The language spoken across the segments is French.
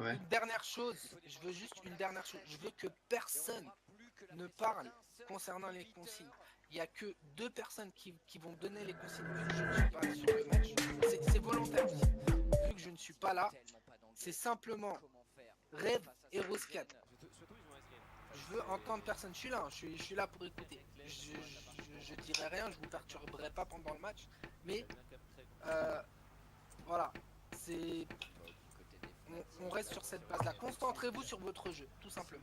Ouais. Une dernière chose, je veux juste une dernière chose. Je veux que personne ne parle concernant les consignes. Il n'y a que 2 personnes qui vont donner les consignes vu que je ne suis pas sur le match. C'est volontaire aussi. Vu que je ne suis pas là, c'est simplement Rêve et Roscat. Je veux entendre personne. Je suis là, je suis là pour écouter. Je dirai rien, je vous perturberai pas pendant le match. Mais voilà, c'est on reste sur cette base-là. Concentrez-vous sur votre jeu, tout simplement.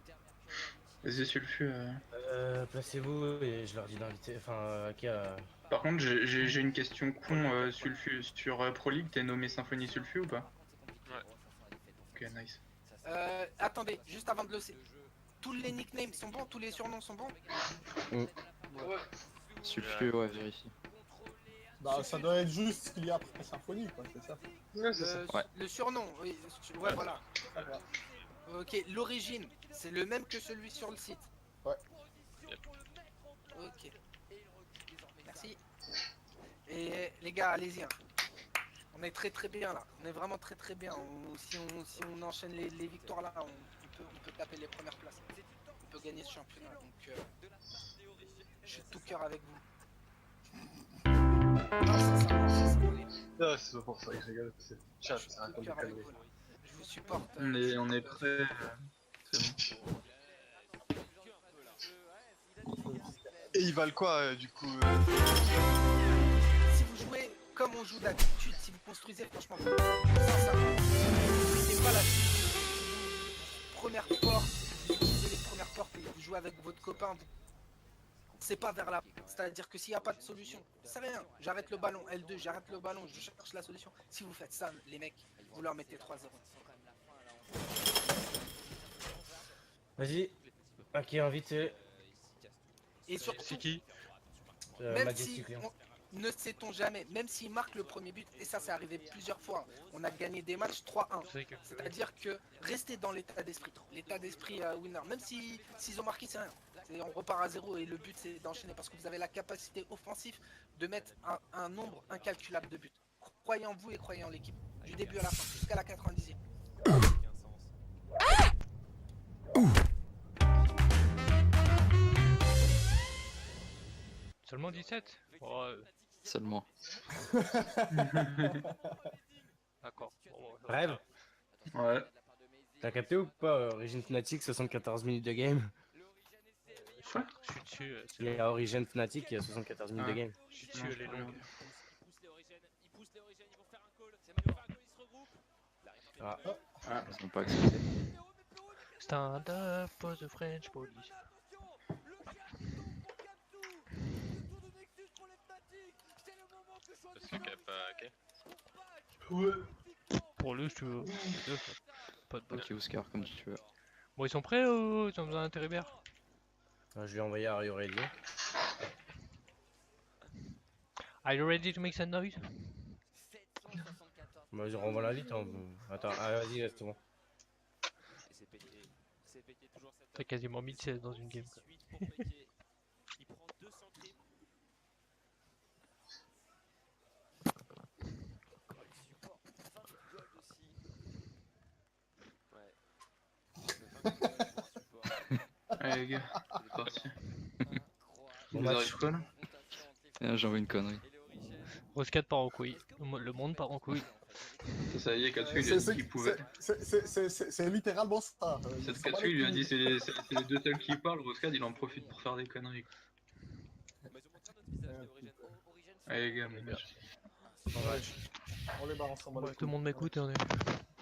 Vas-y, Sulfu. Placez-vous et je leur dis d'inviter. Enfin, Par contre, j'ai une question con, Sulfu. Sur Pro League, t'es nommé Symphonie Sulfu ou pas? Ouais. Ok, nice. Attendez, juste avant de le... Tous les nicknames sont bons, tous les surnoms sont bons. Sulfu, ouais, vérifie. Bah, ça doit être juste ce qu'il y a après Symphonie, quoi, c'est ça. Ouais. Le surnom, oui, ouais, voilà. Ok, l'origine, c'est le même que celui sur le site. Ouais. Ok. Merci. Et les gars, allez-y. Hein. On est très bien là. On est vraiment très bien. Si on enchaîne les victoires là, on peut taper les premières places. On peut gagner ce championnat. Donc, je suis de tout cœur avec vous. Ah, c'est pas pour ça que je rigole, c'est chat, c'est un Tout cœur avec vous, là. Je vous supporte. On est prêts. C'est bon. Et ils valent quoi, du coup Si vous jouez comme on joue d'habitude, si vous construisez franchement, sincèrement, c'est pas la première porte, vous utilisez les premières portes et vous jouez avec votre copain, c'est pas vers là. C'est-à-dire que s'il n'y a pas de solution, c'est rien. J'arrête le ballon, L2, j'arrête le ballon, je cherche la solution. Si vous faites ça, les mecs, vous leur mettez 3-0. Vas-y. Ok, invité. Et surtout, C'est qui? même Majestic si Lion. ne sait-on jamais, même s'il marque le premier but, et ça c'est arrivé plusieurs fois, on a gagné des matchs 3-1. C'est-à-dire que restez dans l'état d'esprit winner. Même s'ils ont marqué, c'est rien. On repart à 0 et le but c'est d'enchaîner parce que vous avez la capacité offensive de mettre un nombre incalculable de buts. Croyez en vous et croyez en l'équipe. Du début à la fin, jusqu'à la 90e. Seulement 17? Oh, Seulement. d'accord. Bon, Rêve. Ouais. T'as capté ou pas Origin Fnatic, 74 minutes de game. Quoi? je suis dessus, c'est Il y a Origin Fnatic qui a 74 minutes de game. je suis dessus, elle est longue. Ah. Ils sont pas acceptés. Stand up for the French police. C'est qu'il a pas hacké. Ouais. Pour lui, si tu veux. Pas de bol. Ok, Oscar, comme tu veux. Bon, ils sont prêts ou ils ont besoin d'un Terribert? Je lui ai envoyé à Rio Radio. Are you ready to make some noise? Vas-y, renvoie l'invite. Hein. Attends, vas-y, reste bon. T'as quasiment 1016 dans une game. Quoi. Allez les gars, c'est parti. Bon Vous match. arrivez quoi là? J'envoie une connerie. Roscat part en couille. Le monde part en couille. Ça y est, Katsu il a dit qu'il pouvait. C'est littéralement ça. Cette Katsu il lui a dit c'est les 2 seuls qui parlent, Roscad il en profite pour faire des conneries. Allez les gars, mon match. Bon match. On les barre ensemble. Ouais, tout le monde m'écoute et on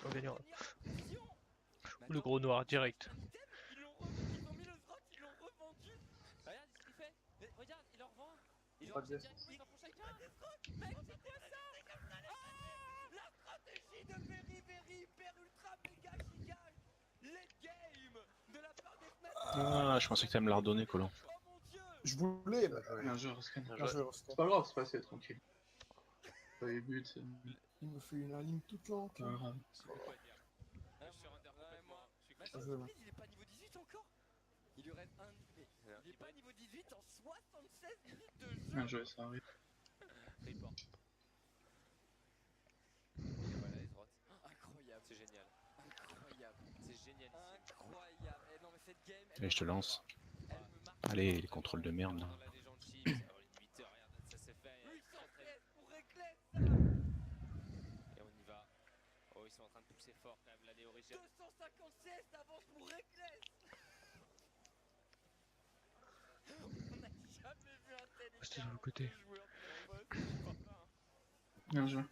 gagnera. Le gros noir direct. Ah, je pensais que t'allais me la redonner, Colin. Je voulais. Bien joué, Roscad. Bien joué, Oscar. C'est pas grave, c'est passé, tranquille. Pas les buts, c'est... Il me fait une ligne toute lente. pas grave. Bien joué, man. Il est pas niveau 18 encore. Il lui reste un. Il est pas niveau 18 en 76 minutes de jeu. Bien joué, ça arrive. Report. Et voilà, Ezroth. Incroyable. C'est génial. Incroyable. génial ici. Incroyable. Eh non, mais cette game, Allez, je te lance. elle me marque. Allez, les contrôles de merde là. Dans la légende Chips, alors les 8 heures, regarde, ça s'est fait. 816 pour Reckless. Et on y va. Oh, ils sont en train de pousser fort quand même, l'année originale. 256 d'avance pour Reckless. On n'a jamais vu un tel C'était écart de l'autre côté. entre les joueurs de la botte. Bien joué.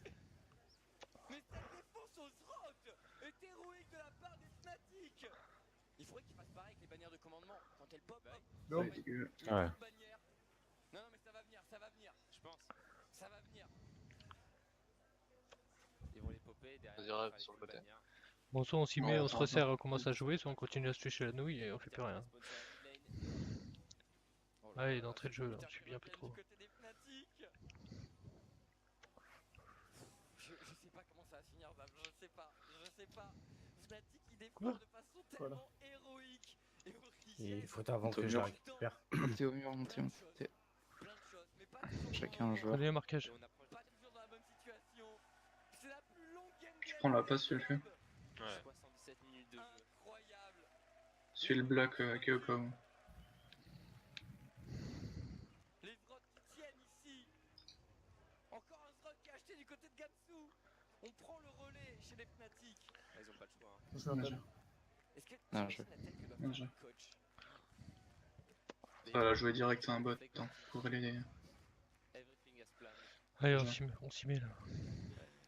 Mais cette défense aux rocs est héroïque de la part des Fnatic. Il faudrait qu'ils fassent pareil avec les bannières de commandement. Quand elles pop, hop, Non. Ouais, dégueu. les Ouais. petites bannières. Non, non, mais ça va venir, je pense. Ça va venir. Ils vont les popper derrière. Vas-y, rêve faire les sur le petites côté. bannières. Bon, soit on s'y Ouais, met, on se attends, resserre, attends. on commence à jouer, soit on continue à se toucher la nouille et on fait plus rien. Sponsor à mid lane. Oh là Allez, là, d'entrée de c'est jeu, là, Peter on qui subit un peu revient trop. du côté des Fnatic. Je sais pas comment ça va finir, Zab, je sais pas. Fnatic qui défend de façon Voilà. tellement héroïque. Et Il faut avant Montez au que je la mur. récupère. Montez au mur, montez, montez. plein de choses, mais pas toujours Chacun un au joueur. Prenez un marquage. Et on approche pas toujours dans la bonne situation. C'est la plus longue game Je de prends la la passe, Sulfu. Ouais. 77 minutes de jeu. Incroyable. Suis le bloc qui est au cas où. Les Zrots qui tiennent ici. Encore un Zrot qui est acheté du côté de Gamsu. On prend le relais chez les Fnatic. Ah, ils ont pas le choix. Hein. Je m'appelle. Est-ce que Ah, t'imagines la tête que doit Bien faire joué. le coach? Ça va jouer direct à un bot hein, pour les. Everything as planned. Allez, Ouais. on s'y met là.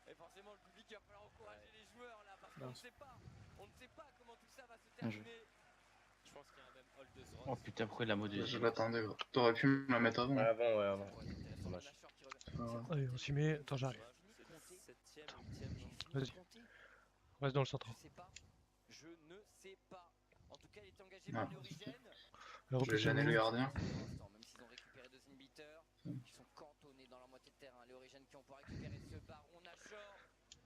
Et forcément, le public, il va falloir encourager les joueurs là, parce qu'on Non. ne sait pas. On ne sait pas comment tout ça va se Bien joué. terminer. Je pense qu'il y a un même hall de Zrot. Oh putain, pourquoi il l'a modulé? Je l'attendais, gros. T'aurais pu me la mettre avant. Ouais, hein. avant, ouais, avant. Ouais, c'est intéressant. Dommage. Nashor qui revient. C'est pas grave. Allez, on s'y met. Attends, j'arrive. Septième, huitième, Vas-y. Reste dans le centre. Je sais pas. Je ne sais pas. En tout cas, il était engagé Ah. par l'origine. Alors, Je vais gêner le gardien. Même s'ils ont récupéré deux inhibiteurs, qui sont cantonnés dans leur moitié de terrain. Les origines qui ont pour récupérer ce baron Nashor.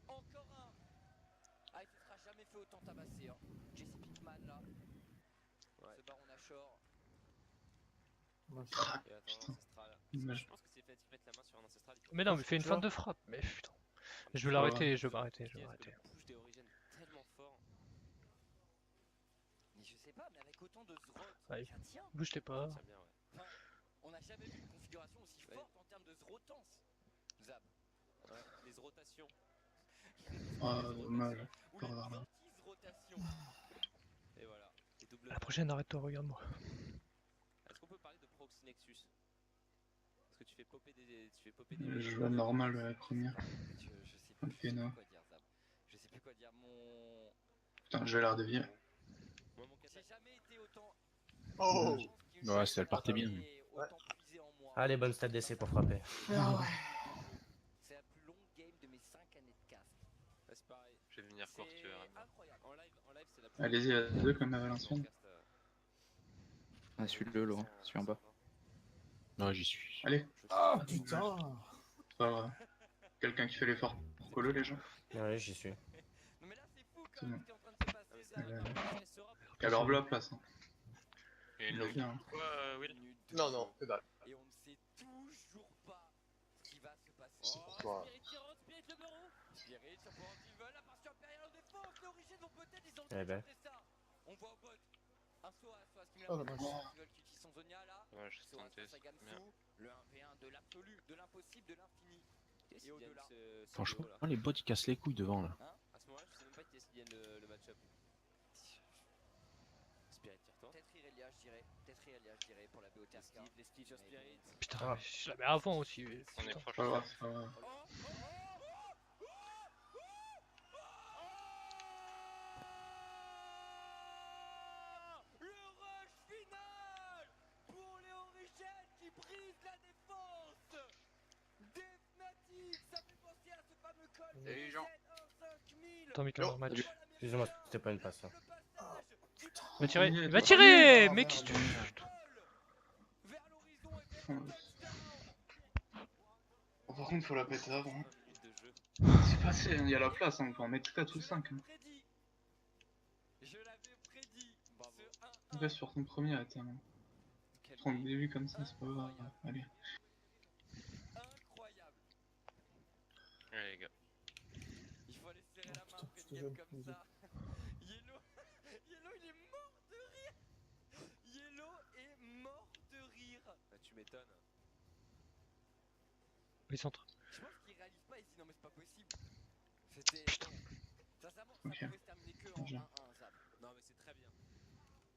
Encore un. Ah, il ne se sera jamais fait autant tabasser. Hein. Jesse Pinkman là. Ce baron Nashor. Ah, Et attends, putain. Ancestral. Dommage. Je pense que c'est fait mettre la main sur un Ancestral. Mais non, mais fais une feinte de frappe. Mais putain. Je vais l'arrêter, je vais m'arrêter, je vais m'arrêter. Push des origines tellement fort. Mais je sais pas, mais avec autant de Zrot, Allez. ça tient. Bouge tes pas. Tient bien, ouais. Enfin, on n'a jamais vu une configuration aussi forte en termes de Zrotance. Zab. Ouais, les rotations. Ah, dommage. Ou Par les là. anti-rotations. Et voilà. Et double. La prochaine, arrête-toi, regarde-moi. Est-ce qu'on peut parler de Proxy Nexus? Parce que tu fais popper des. Je joue normal la première. Je sais plus, Ok, non. quoi dire, Zab. Je sais plus quoi dire. Mon. Putain, je vais la dévier. Moi, mon J'ai jamais été autant. Oh. Ouais, ça, elle partait bien. Autant puisé en moi. Allez, bonne stat d'essai pour frapper. Ah ouais. C'est la plus longue game de mes 5 années de cast. C'est pareil. Je vais venir court, tu verras. C'est incroyable. En live, c'est la plus Allez-y à deux comme à Valenciennes. Ah, suis-le, Laurent. Suis en bas. Non, j'y suis. Allez, Ah putain. c'est pas grave. Quelqu'un qui fait l'effort pour colo les gens. Ouais, j'y suis. Non mais là c'est fou C'est quand même bon. ce qui est en train de se passer. Ça, Ouais. Europe, Et alors la place. Hein. Et Il est bien. hein. Quoi, Will? minute de Non, jeu. non, c'est dalle. Et on ne sait toujours pas ce qui va se passer. C'est pour toi. Spirit qui rentre, Spirit le baron. Spirit sur Point Evil, la partie impériale en défense. L'origine vont peut-être ils ont Eh ben. tenté ça. On voit au bot. Un saut à qui met Oh, la dommage. Point Evil qui utilise son Zonia là. Ouais, je Saut à tentais, face à c'est bien. Gamsu. Le 1v1 de l'absolu, de l'impossible, de l'infini. Et au-delà. Franchement, les bots ils cassent les couilles devant là. Hein, à ce moment-là, je sais même pas qui est-ce qui gagne le match-up. Spirit qui retourne. Peut-être Irelia, je dirais, pour la BOTRK. Les skills sur Spirit. Putain, Ah. je la mets avant aussi. On est Putain. proche. C'est pas grave, c'est pas grave. Le rush final pour les Origines qui brisent la défense des Fnatic. Ça fait penser à ce fameux call Salut, les gens. Z15000. Attends, Mika, match. Excusez-moi, c'était pas une passe. hein. Va tirer, Il est va trop tirer. bien. Mais qu'est-ce que tu... Vers l'horizon et vers le touchdown. Par contre, faut la péter avant. hein. Minute de jeu. C'est passé, il y a la place, hein, on peut en mettre 4 ou 5. Hein. Prédit. Je l'avais prédit. Bravo. Ce 1-1. Reste sur ton premier, attends. Quel Prends le début comme ça, c'est pas grave. Allez. incroyable. Ouais, les gars. Il faut aller serrer la main putain, après c'était une game jeune, comme vas-y. ça. Yellow, tu m'étonnes. Les centres. Je pense qu'il réalise pas, il se dit non mais c'est pas possible. C'était... Sincèrement, ça Ok. pouvait se terminer que en Bien. 1-1, Zap. Non mais c'est très bien.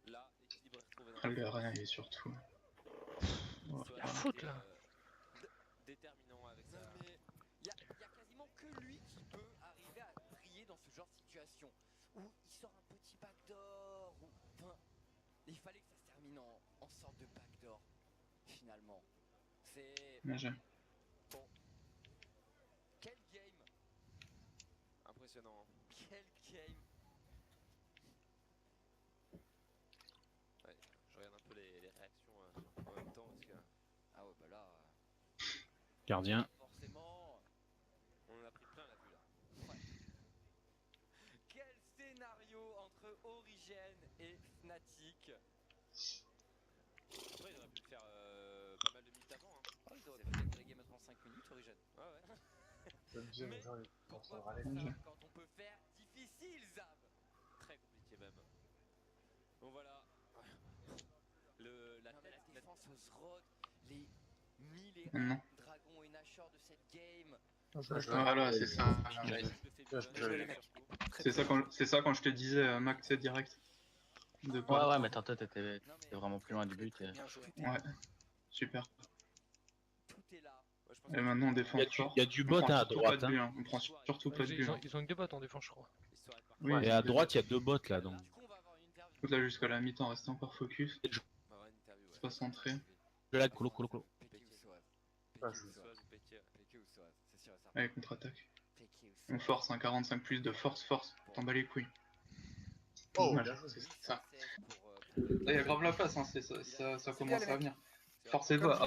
Là, l'équilibre est retrouvé dans Ah, le RNA et surtout. La faute là. Déterminant avec ça. Non mais il y a quasiment que lui qui peut arriver à briller dans ce genre de situation où il sort un petit backdoor ou enfin il fallait que ça se termine en sorte de backdoor finalement. C'est Bien joué. bon. Quel game. Impressionnant. Quel game. Ouais, je regarde un peu les réactions en même temps parce que ah ouais bah là Gardien. forcément, on en a pris plein la vue là. Ouais. Quel scénario entre Origène et Fnatic. Après, il aurait pu le faire pas mal de minutes avant. Hein. Oh, ils auraient pu gagner la game à 35 minutes, Origène. Ouais, ouais. Le deuxième, Mais genre, il pourquoi commence à faire râler. ça quand on peut faire difficile, Zab. Très compliqué même. Bon voilà. La défenseuse Rod, les 1000 et Non. 1 dragons et Nashor de cette game. Voilà, c'est ça. C'est ça quand je te disais, Mac, c'est direct. De Ouais, pas- ouais, mais t'es vraiment plus loin du but. Et... Bien joué. Ouais, super. Tout est là. Ouais, je pense Et que maintenant on défend fort. Il y a du On bot prend à surtout droite. pas de but, Hein. hein. On prend surtout pas de but. hein. Ils ont que 2 bots en défense, je crois. l'histoire est parfaite. Oui, Et ils à ont des droite, il y a bots. 2 bots là. Donc... Du coup, on va avoir une interview. Là jusqu'à la mi-temps, restez encore focus. On va avoir une interview, C'est pas centré. Je lag, colo. Péké ou Soaz. Ah, Péké je- ou Soaz ou Péké. Péké ou Soaz, c'est sûr et certain. Allez, contre-attaque. Péké ou On Soaz. force, un 45 plus de force. T'en bats les couilles. Oh, Dommage, bien joué. c'est 816 ça. pour Là, il y a grave la place, hein. Ça commence les à mecs. venir. Forcez-vous. Comme je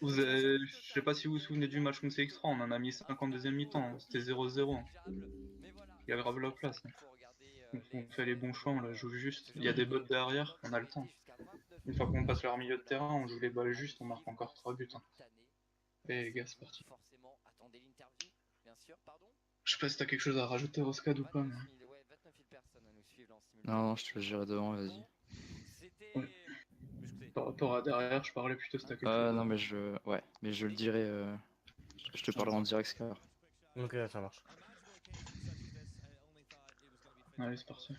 vous ai Après, dit. je sais pas si vous vous souvenez du match contre CX3, on en a mis 5 en deuxième mi-temps. hein. C'était 0-0. hein. Il y a grave la place. hein. Donc on fait les bons choix, on la joue juste. Il y a des bots derrière, on a le temps. Une fois qu'on passe leur milieu de terrain, on joue les balles justes, on marque encore 3 buts. hein. Et les gars, c'est parti. Forcément, attendez l'interview, bien sûr, pardon. Je sais pas si t'as quelque chose à rajouter, Roscad, ou pas. Mais... 29 000, ouais, 29 000 personnes à nous suivre là en simultané. Non, je te le gérerai devant, vas-y. C'était... Ouais. Par rapport à derrière, je parlais plutôt si t'as quelque chose. Non, mais je le dirai. Je te parlerai en direct, Scar. Ok, ça marche. Allez, c'est parti.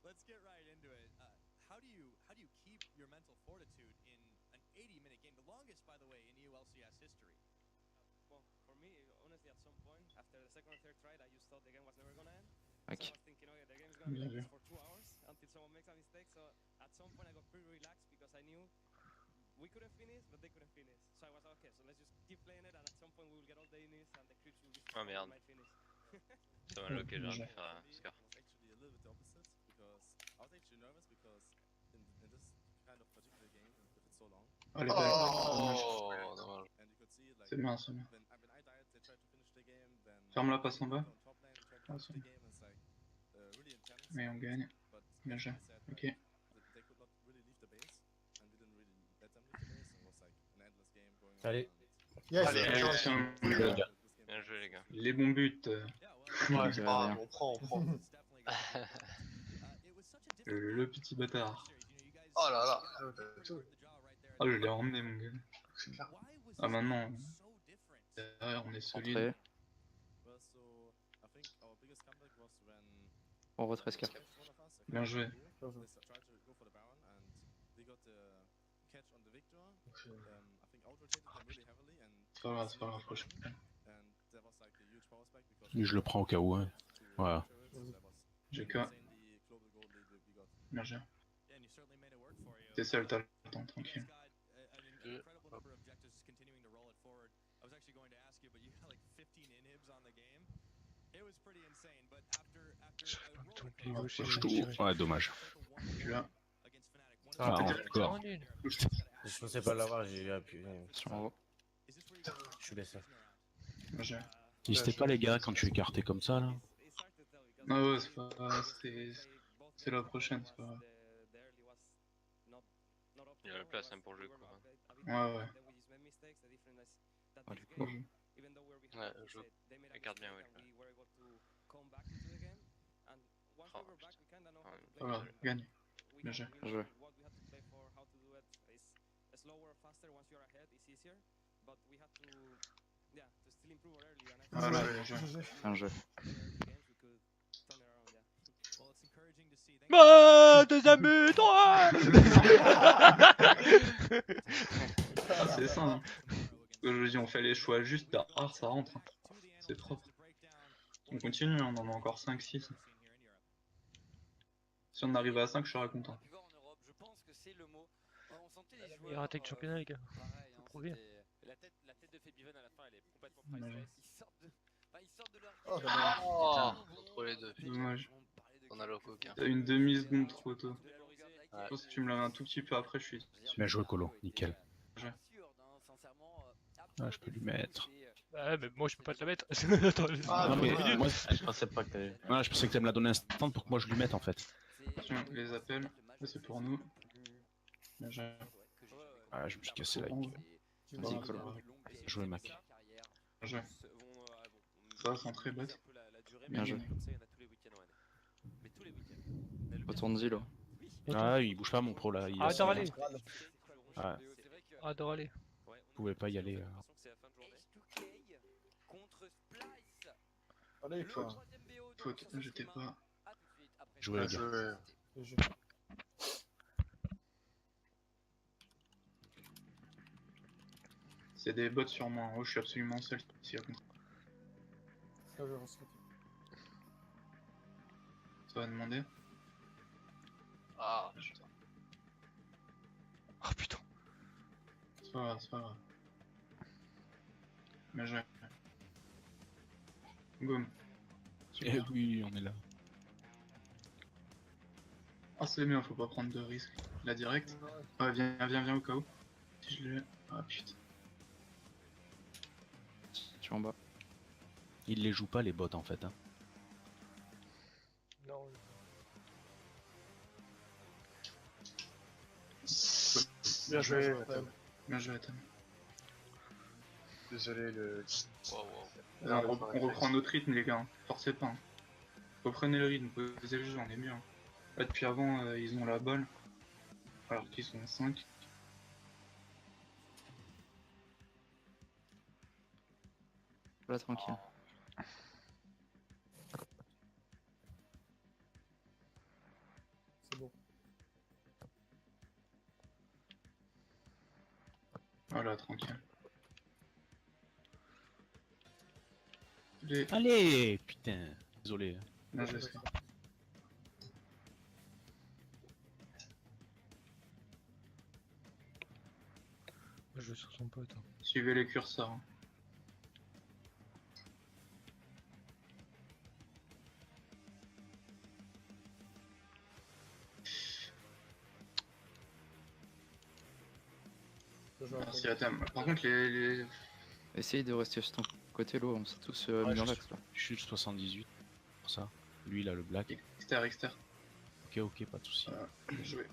Let's get right into it. How do you keep your mental fortitude in an 80-minute game, the longest, by the way, in EU LCS history? Well, for me, honestly, at some point, after the second or third try, I just thought the game was never gonna end. Ok. So I was thinking, okay, the game is gonna be Bien like vu. this for 2 hours until someone makes a mistake. So at some point, I got pretty relaxed because I knew we couldn't finish, but they couldn't finish. So I was like, okay, so let's just keep playing it, and at some point, we will get all the innings, and the creeps will be strong, and we might finish. C'est un loquet, Ouais. j'ai faire un Scar. Actually, a little bit the opposite because I was actually nervous because in this kind of particular game, if it's so long, Allez, Oh, dommage. and you could see it like c'est bien, c'est bien. when I died, they tried to finish the game. Then Ferme la passe en bas. on top lane, they tried to Ah, finish c'est the bon. game. It's like really intense. Mais on gagne. But Bien as joué. I said, Ok. they could not really leave the base, and we didn't really let them leave the base. And it was like an endless game going on. Allez. Yes. Allez, Allez, allez, tiens, Bien joué, les gars. les bons buts. Ouais, Ouais, ah, rien. on prend. Le petit bâtard. Oh là là, t'as tout. Ah, je l'ai emmené, mon gars. C'est clair. Ah, maintenant, derrière, on est solide. Entrée. Well, so I think our biggest comeback was when On retrait, Scar. one of us, I Bien think, joué. they tried to go for the Baron, and they got the catch on the Victor. I think out-rotated them really heavily, and C'est pas grave, prochain. there was like a huge power spike because Je le prends au cas où. Hein. Voilà. J'ai que. insanely global gold lead that we got. Bien joué. Yeah, and you certainly made it work for you. T'es seul, t'as le temps, tranquille. An incredible number of objectives continuing to roll it forward. I was actually going to ask you, but you got like 15 inhibs on the game. It was pretty insane, but after a roller coaster Ouais, dommage. Tu l'as. against Fnatic, one Ah, of the encore. Je pensais pas l'avoir, j'ai appuyé. Sur en haut. Is this where you guys Je suis baissé. Bien joué. N'hésitez pas, les gars, quand tu es écarté comme ça, là. Ah ouais, c'est pas. C'est la prochaine, c'est pas grave. Il y a la place hein, pour jouer, quoi. Ouais, ouais. Ah, du coup. Ouais, je regarde bien, ouais. Voilà, gagne. Bien joué. Joué. Voilà, bien joué. Bien joué. Ah, deuxième but, ouais. Ah, c'est ça. Hein. Je dis, on fait les choix juste, derrière ça rentre. Hein. C'est propre. On continue, on en a encore 5-6. Si on arrive à 5, je serai content. Il a raté le championnat, les gars. Faut prouver. Oh, dommage. Oh, contre les deux, putain. Dommage. On a le coquin. T'as une demi-seconde trop tôt. Ouais. Je pense que si tu me l'avais un tout petit peu après, je suis. Bien joué, Colo, nickel. Ouais. Ah, je peux lui mettre. Ouais, mais moi je peux pas te la mettre. Attends, Ah, non, mais dommage. moi, je pensais pas que t'allais. Ouais, je pensais que t'allais me la donner instant pour que moi je lui mette en fait. Tiens, les appels, ça c'est pour nous. Bien joué. Ah, je me suis cassé la gueule. Vas-y, Colo. Bien joué, Mac. Bien joué. Ça, c'est un très bot. Bien joué. Retourne-y là. Ah, il bouge pas, mon pro là. Il Ah, a adore aller. Ouais, Adore aller. vous pouvez pas y aller. Allez, quoi. Faute, j'étais pas. Jouez, les Bien gars. joué. Je- C'est des bots sur moi. En haut, je suis absolument seul. Si à contre. Ça, je ressens. Ça va demander. Ah, Putain. Oh putain. C'est pas grave, c'est pas grave. Bien joué. Boum. Eh oui, on est là. Ah, c'est bien, faut pas prendre de risques. La direct. Ouais, viens au cas où. Si je l'ai. Ah putain. Tu es en bas. Il les joue pas, les bots en fait. Hein. Non. Bien joué. Bien joué, Tom. Désolé, le. On reprend notre rythme, les gars. Hein. Forcez pas. Hein. Reprenez le rythme, posez le jeu, on est mieux. Hein. Là, depuis avant, ils ont la balle. Alors qu'ils sont 5. Là, tranquille. C'est bon. Voilà, tranquille. Allez, putain. Désolé. Bien joué, Scar. Je joue sur son pote. Hein. Suivez les curseurs. Hein. Je joue un peu. Merci à Tam. Par contre, les... Essaye de rester sur ton côté, l'eau. On s'est tous Ouais, mis en je- axe là. Je suis le 78 pour ça. Lui, il a le black. Exter. Ok, pas de soucis. Bien joué.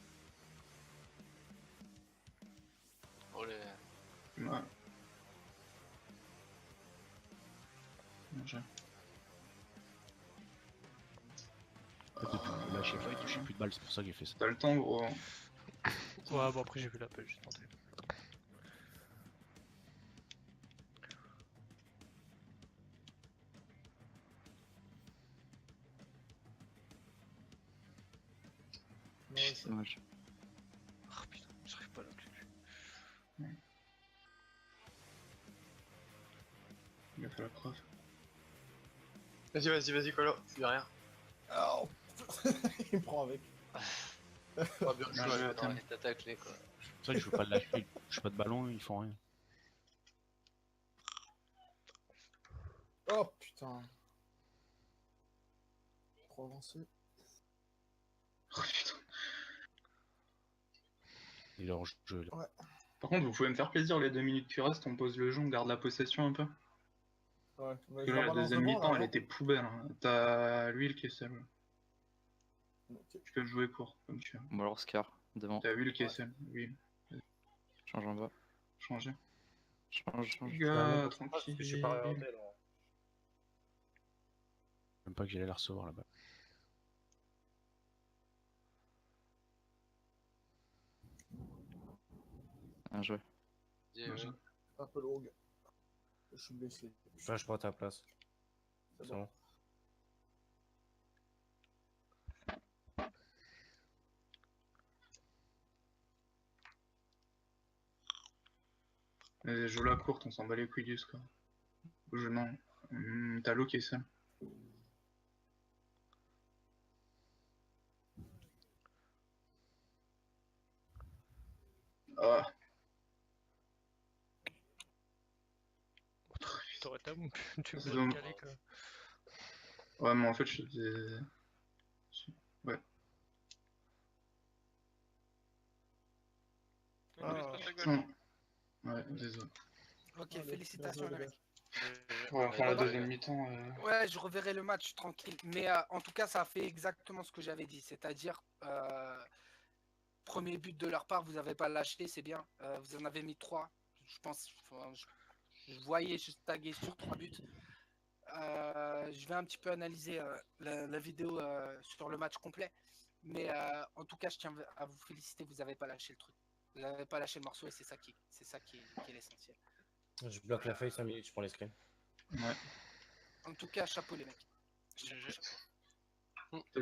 Olé. Ouais. Bien joué. Là, je sais pas, il touchait plus de balles, c'est pour ça que j'ai fait ça. T'as le temps, gros. Ouais, bon après j'ai vu l'appel, j'ai tenté. Ouais, C'est dommage. Ah putain, j'arrive pas à l'inclure. Il a fait la preuve. Vas-y, Colo. Fais rien. Oh. Il me prend avec. Pas bien Bien joué. joué à Tam. C'est pour ça que je joue pas de lâcher, je joue pas de ballon, ils font rien. Oh putain. Trop avancé. Oh putain. Et leur jeu, là. Par contre, vous pouvez me faire plaisir les 2 minutes qui restent, on pose le jeu, on garde la possession un peu. Ouais. Parce Mais que je là, la la balance deuxième devant, mi-temps, là, elle était poubelle. Hein. T'as l'huile qui est seule. non. Ok. Tu peux le jouer court, comme tu veux. Bon, alors Scar, devant. T'as l'huile qui est seule. Huile. Change en bas. Changer. Change. Les gars, Je tranquille. suis pas regardé, là. Même pas que j'allais la recevoir là-bas. Bien joué. Un peu longue. Je suis blessé. Je prends ta place. C'est C'est bon. bon. Joue la courte, on s'en bat les couilles du score. Je non. T'as l'eau qui est seul. Ah, T'aurais ta mou, tu C'est me bon. décalé quoi. ouais, mais en fait, je faisais. Ouais. Ouais, désolé. Ok, Allez, félicitations bien joué, les les mecs. Ouais, enfin, la deuxième mi-temps. Ouais, je reverrai le match tranquille. Mais en tout cas, ça a fait exactement ce que j'avais dit. C'est-à-dire, premier but de leur part, vous n'avez pas lâché, c'est bien. Vous en avez mis 3. Je pense, enfin, je voyais juste taguer sur 3 buts. Je vais un petit peu analyser la vidéo sur le match complet. Mais en tout cas, je tiens à vous féliciter, vous n'avez pas lâché le truc. Vous n'avez pas lâché le morceau et c'est ça qui est l'essentiel. Je bloque la feuille 5 minutes, je prends les screens. Ouais. En tout cas, chapeau les mecs. GG. Chapeau. Je